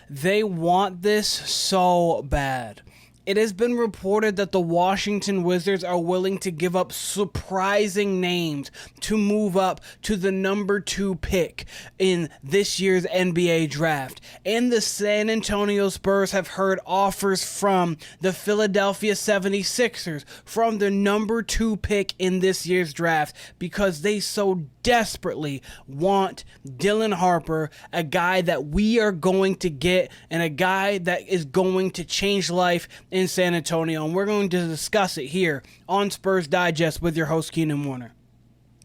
They want this so bad. It has been reported that the Washington Wizards are willing to give up surprising names to move up to the number 2 pick in this year's NBA draft. And the San Antonio Spurs have heard offers from the Philadelphia 76ers from the number 2 pick in this year's draft because they so desperately want Dylan Harper, a guy that we are going to get and a guy that is going to change life in San Antonio. And we're going to discuss it here on Spurs Digest with your host, Keenan Warner.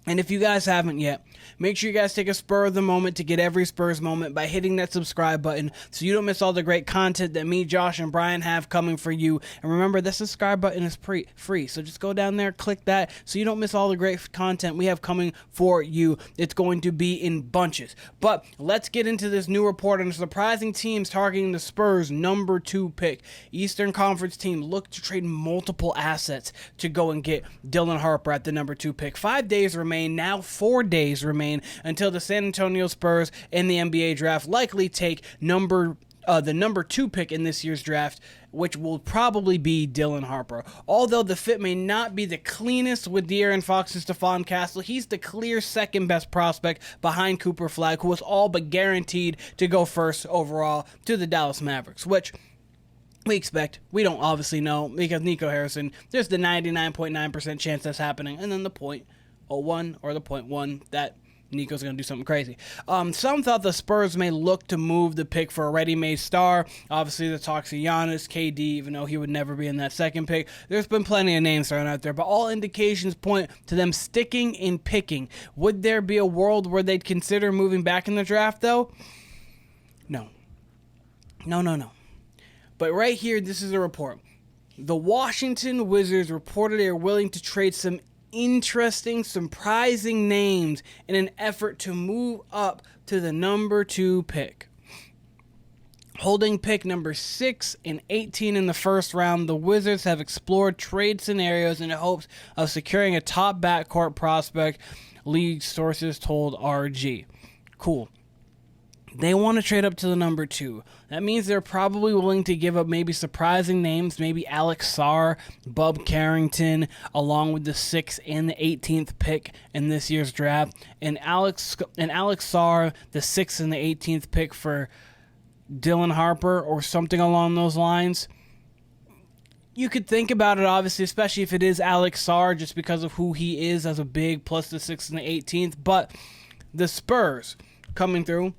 And if you guys haven't yet, make sure you guys take a spur of the moment to get every Spurs moment by hitting that subscribe button so you don't miss all the great content that me, Josh, and Brian have coming for you. And remember, the subscribe button is free, so just go down there, click that so you don't miss all the great content we have coming for you. It's going to be in bunches. But let's get into this new report on the surprising teams targeting the Spurs' number 2 pick. Eastern Conference team look to trade multiple assets to go and get Dylan Harper at the number 2 pick. 5 days remain. Now 4 days remain until the San Antonio Spurs in the NBA draft likely take the number 2 pick in this year's draft, which will probably be Dylan Harper. Although the fit may not be the cleanest with De'Aaron Fox and Stephon Castle, he's the clear second best prospect behind Cooper Flagg, who was all but guaranteed to go first overall to the Dallas Mavericks, which we expect. We don't obviously know because Nico Harrison, there's the 99.9% chance that's happening, and then the 0.01 or the 0.1 that Nico's going to do something crazy. Some thought the Spurs may look to move the pick for a ready-made star. Obviously, the talks of Giannis, KD, even though he would never be in that second pick. There's been plenty of names thrown out there, but all indications point to them sticking and picking. Would there be a world where they'd consider moving back in the draft, though? No. No. But right here, this is a report. The Washington Wizards reportedly are willing to trade some interesting, surprising names in an effort to move up to the number 2 pick. Holding pick number 6 and 18 in the first round, the Wizards have explored trade scenarios in the hopes of securing a top backcourt prospect, league sources told RG. Cool. They want to trade up to the number 2. That means they're probably willing to give up maybe surprising names, maybe Alex Sarr, Bub Carrington, along with the 6th and the 18th pick in this year's draft. And Alex Sarr, the 6th and the 18th pick for Dylan Harper or something along those lines. You could think about it, obviously, especially if it is Alex Sarr, just because of who he is as a big, plus the 6th and the 18th. But the Spurs coming through.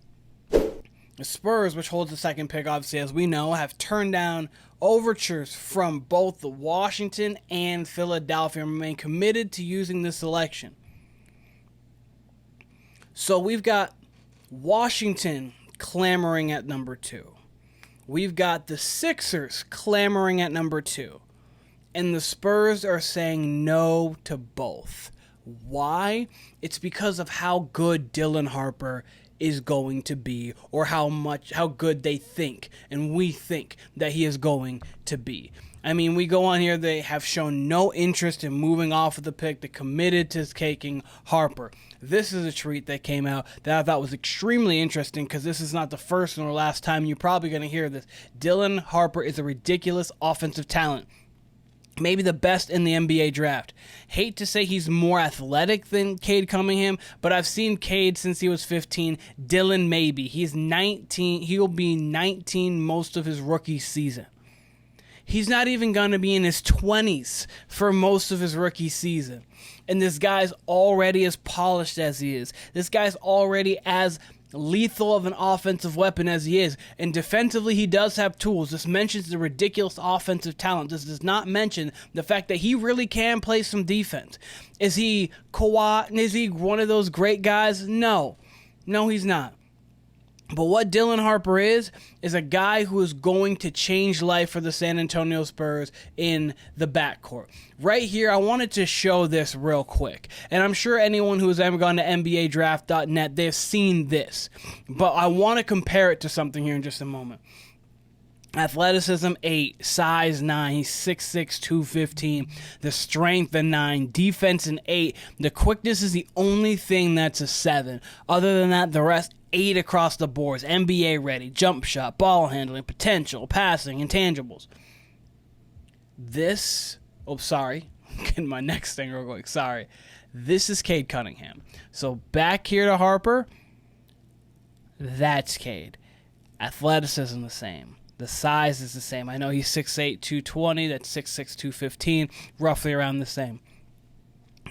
The Spurs, which holds the second pick, obviously, as we know, have turned down overtures from both the Washington and Philadelphia and remain committed to using this selection. So we've got Washington clamoring at number 2. We've got the Sixers clamoring at number 2. And the Spurs are saying no to both. Why? It's because of how good Dylan Harper is going to be, or how good they think and we think that he is going to be. I mean, we go on here, they have shown no interest in moving off of the pick. They committed to taking Harper. This is a tweet that came out that I thought was extremely interesting because this is not the first nor last time you're probably going to hear this. Dylan Harper is a ridiculous offensive talent. Maybe the best in the NBA draft. Hate to say he's more athletic than Cade Cunningham, but I've seen Cade since he was 15. Dylan maybe. He's 19. He'll be 19 most of his rookie season. He's not even going to be in his 20s for most of his rookie season. And this guy's already as polished as he is. This guy's already as lethal of an offensive weapon as he is, and defensively he does have tools. This mentions the ridiculous offensive talent. This does not mention the fact that he really can play some defense. Is he Kawhi? Is he one of those great guys? No, he's not. But what Dylan Harper is a guy who is going to change life for the San Antonio Spurs in the backcourt. Right here, I wanted to show this real quick. And I'm sure anyone who has ever gone to NBADraft.net, they've seen this. But I want to compare it to something here in just a moment. Athleticism 8, size 9, he's 6'6", 215. The strength a 9, defense an 8. The quickness is the only thing that's a 7. Other than that, the rest 8 across the boards, NBA ready, jump shot, ball handling, potential, passing, intangibles. Getting my next thing real quick, sorry. This is Cade Cunningham. So back here to Harper, that's Cade. Athleticism the same. The size is the same. I know he's 6'8", 220. That's 6'6", 215. Roughly around the same.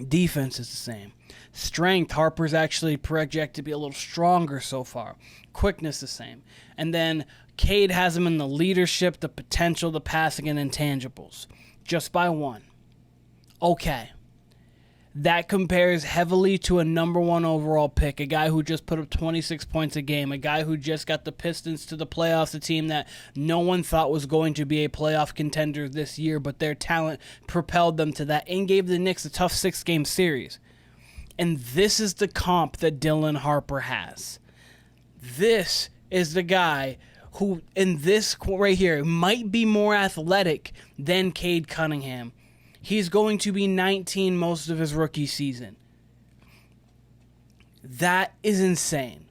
Defense is the same. Strength, Harper's actually projected to be a little stronger so far. Quickness the same. And then Cade has him in the leadership, the potential, the passing, and intangibles. Just by 1. Okay. That compares heavily to a number 1 overall pick, a guy who just put up 26 points a game, a guy who just got the Pistons to the playoffs, a team that no one thought was going to be a playoff contender this year, but their talent propelled them to that and gave the Knicks a tough 6-game series. And this is the comp that Dylan Harper has. This is the guy who, in this right here, might be more athletic than Cade Cunningham. He's going to be 19 most of his rookie season. That is insane.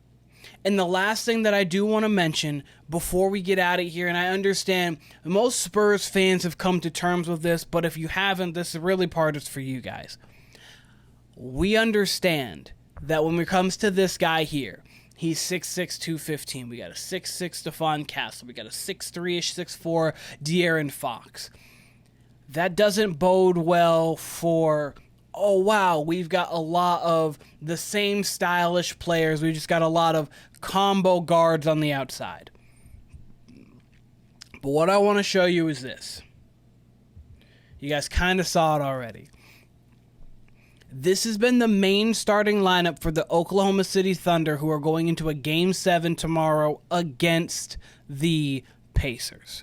And the last thing that I do want to mention before we get out of here, and I understand most Spurs fans have come to terms with this, but if you haven't, this really part is for you guys. We understand that when it comes to this guy here, he's 6'6", 215. We got a 6'6" Stephon Castle. We got a 6'3"-ish, 6'4" De'Aaron Fox. That doesn't bode well for, oh wow, we've got a lot of the same stylish players. We just got a lot of combo guards on the outside. But what I want to show you is this. You guys kind of saw it already. This has been the main starting lineup for the Oklahoma City Thunder, who are going into a Game 7 tomorrow against the Pacers.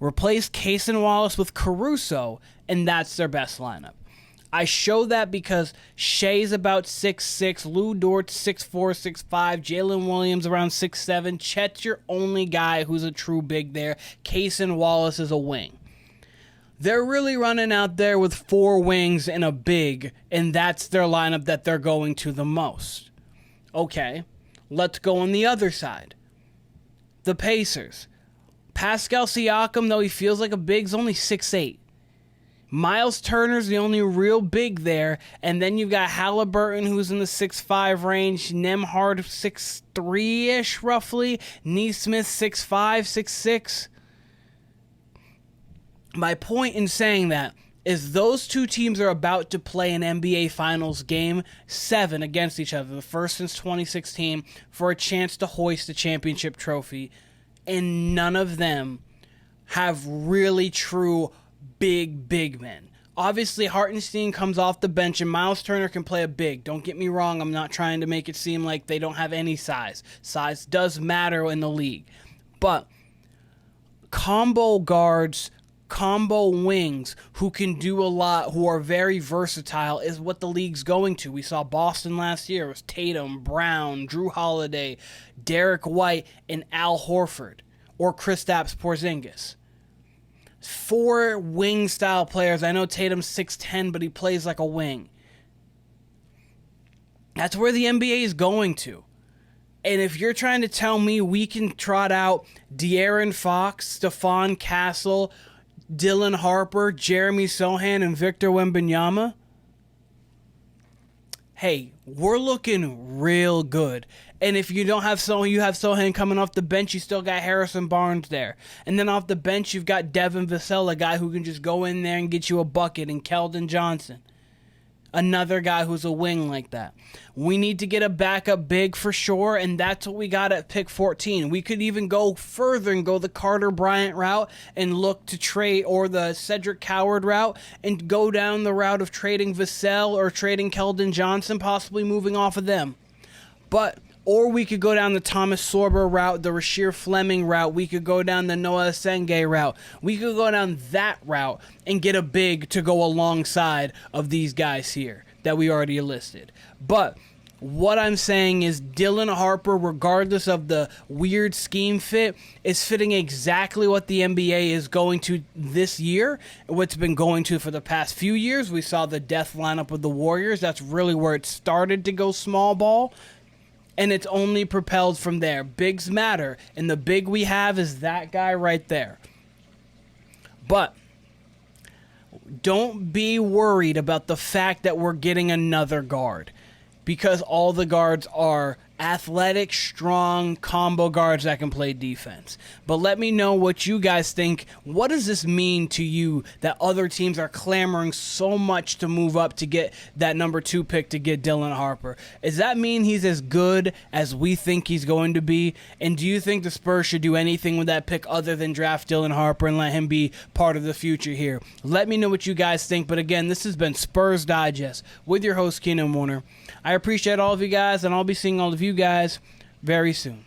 Replace Cason Wallace with Caruso, and that's their best lineup. I show that because Shea's about 6'6", Lou Dort's 6'4", 6'5", Jalen Williams around 6'7", Chet's your only guy who's a true big there, Cason Wallace is a wing. They're really running out there with 4 wings and a big, and that's their lineup that they're going to the most. Okay, let's go on the other side. The Pacers. Pascal Siakam, though he feels like a big, is only 6'8". Miles Turner's the only real big there, and then you've got Halliburton, who's in the 6'5" range, Nembhard 6'3"-ish roughly, Nesmith 6'5", 6'6". My point in saying that is those two teams are about to play an NBA Finals Game 7 against each other, the first since 2016, for a chance to hoist the championship trophy, and none of them have really true big men. Obviously, Hartenstein comes off the bench, and Miles Turner can play a big. Don't get me wrong, I'm not trying to make it seem like they don't have any size. Size does matter in the league. But combo guards, combo wings who can do a lot, who are very versatile, is what the league's going to. We saw Boston last year. It was Tatum, Brown, Drew Holiday, Derek White, and Al Horford, or Kristaps Porzingis. 4 wing-style players. I know Tatum's 6'10", but he plays like a wing. That's where the NBA is going to. And if you're trying to tell me we can trot out De'Aaron Fox, Stephon Castle, Dylan Harper, Jeremy Sochan, and Victor Wembanyama, hey, we're looking real good. And if you don't have Sochan, you have Sochan coming off the bench, you still got Harrison Barnes there. And then off the bench, you've got Devin Vassell, a guy who can just go in there and get you a bucket, and Keldon Johnson, another guy who's a wing like that. We need to get a backup big for sure, and that's what we got at pick 14. We could even go further and go the Carter Bryant route and look to trade, or the Cedric Coward route, and go down the route of trading Vassell or trading Keldon Johnson, possibly moving off of them. Or we could go down the Thomas Sorber route, the Rasheer Fleming route. We could go down the Noah Senge route. We could go down that route and get a big to go alongside of these guys here that we already listed. But what I'm saying is Dylan Harper, regardless of the weird scheme fit, is fitting exactly what the NBA is going to this year, what's been going to for the past few years. We saw the death lineup with the Warriors. That's really where it started to go small ball. and it's only propelled from there. Bigs matter, and the big we have is that guy right there. But don't be worried about the fact that we're getting another guard, because all the guards are athletic, strong, combo guards that can play defense. But let me know what you guys think. What does this mean to you that other teams are clamoring so much to move up to get that number 2 pick to get Dylan Harper? Does that mean he's as good as we think he's going to be? And do you think the Spurs should do anything with that pick other than draft Dylan Harper and let him be part of the future here? Let me know what you guys think. But again, this has been Spurs Digest with your host, Keenan Warner. I appreciate all of you guys, and I'll be seeing all of you guys very soon.